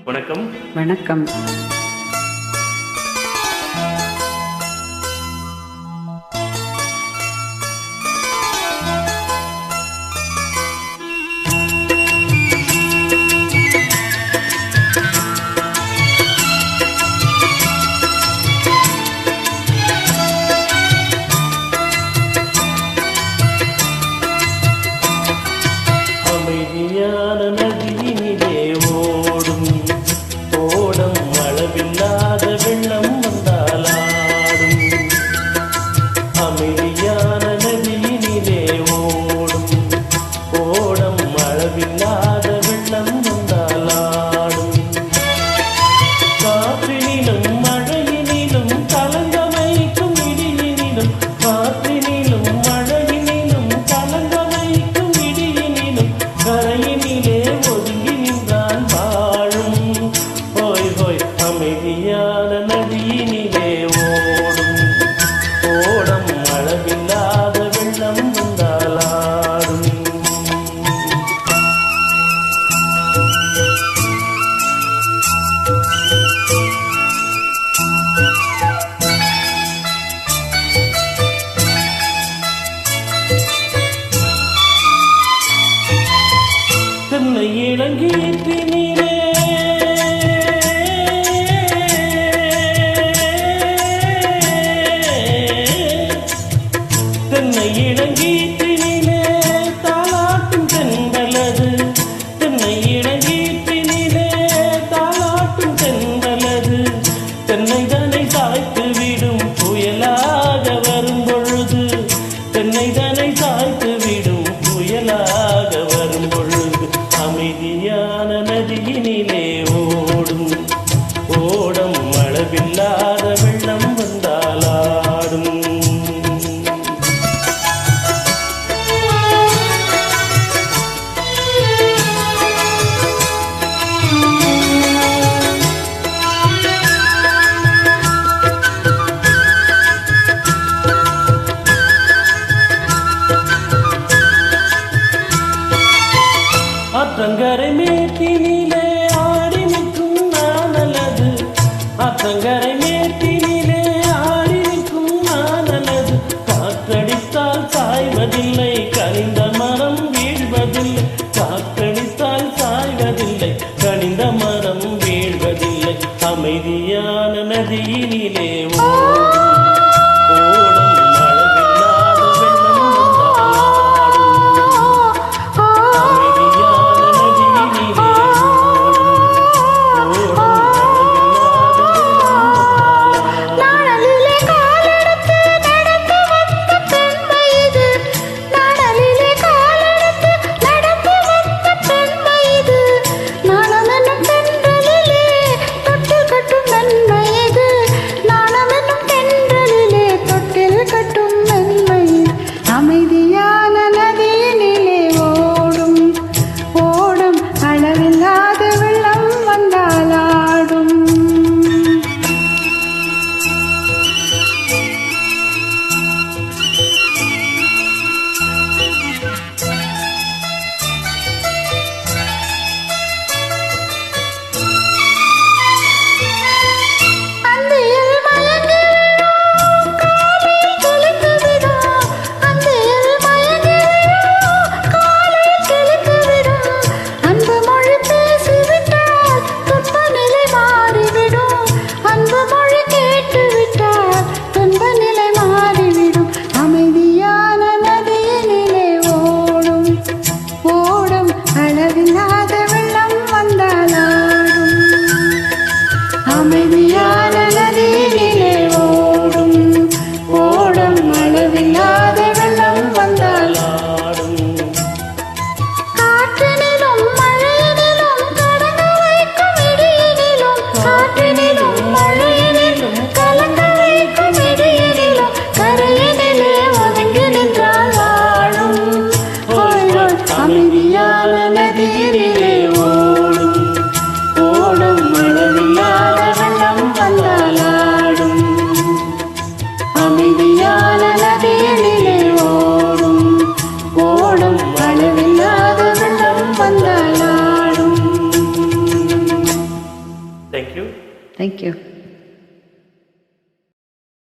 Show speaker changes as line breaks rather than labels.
வணக்கம்.
வணக்கம்.
அமைதியான நதியினிலே ஓடும் ஓடம் அளவில்லாத வெள்ளம் வந்தாலாடும். அமைதியான நதியினிலே ஓடும் ஓடம் அளவில்லாத வெள்ளம் வந்தாலாடும். காற்றினிலும் மழையினிலும் கலங்க வைக்கும் இடியினிலும் காற்றினிலும் மழையினிலும் கலங்க வைக்கும் இடியினிலும் கரையினிலே ஒதுங்கி நின்றான் வாழும். ஹோய் ஹோய் அமைதியான நதியினிலே ஓடும் ஓடம் அளவில்லாத வெள்ளம் வந்தாலாடும். தென்னை இளங்கீற்றினிலே தென்னை இளங்கீற்றினிலே தாலாட்டும் தென்றலது. தென்னை இளங்கீற்றினிலே தாலாட்டும் தென்றலது. தென்னை தனை சாய்த்து விடும் புயலாக வரும் பொழுது தென்னை தனை சாய்த்து விடும் புயலாக வரும் பொழுது அமைதியான நதியினிலே ஓடும் ஓடம் அளவில்லாத வெள்ளம் வந்தாலாடும். ஆற்றங்கரை மேட்டினிலே ஆடி நிற்கும் நானலது. ஆற்றங்கரை மேட்டினிலே ஆடி நிற்கும் நானலது. காற்றடித்தால் சாய்வதில்லை கனிந்த மரம் வீழ்வதில்லை. காற்றடித்தால் சாய்வதில்லை கனிந்த மரம் வீழ்வதில்லை. அமைதியான நதியினிலே ஓடும் ஓடம் அளவில்லாத வெள்ளம் வந்தாலாடும். அமைதியான நதியினிலே ஓடும் ஓடம் அளவில்லாத வெள்ளம் வந்தாலாடும்.
நாணலிலே காலெடுத்து நடந்து வந்த பெண்மை இது. நாணலிலே காலெடுத்து நடந்து வந்த பெண்மை இது. நாணமெனும் தென்றலிலே தொட்டு கட்டும் நன்மை இது. நாணமெனும்
தேங்க்யூ.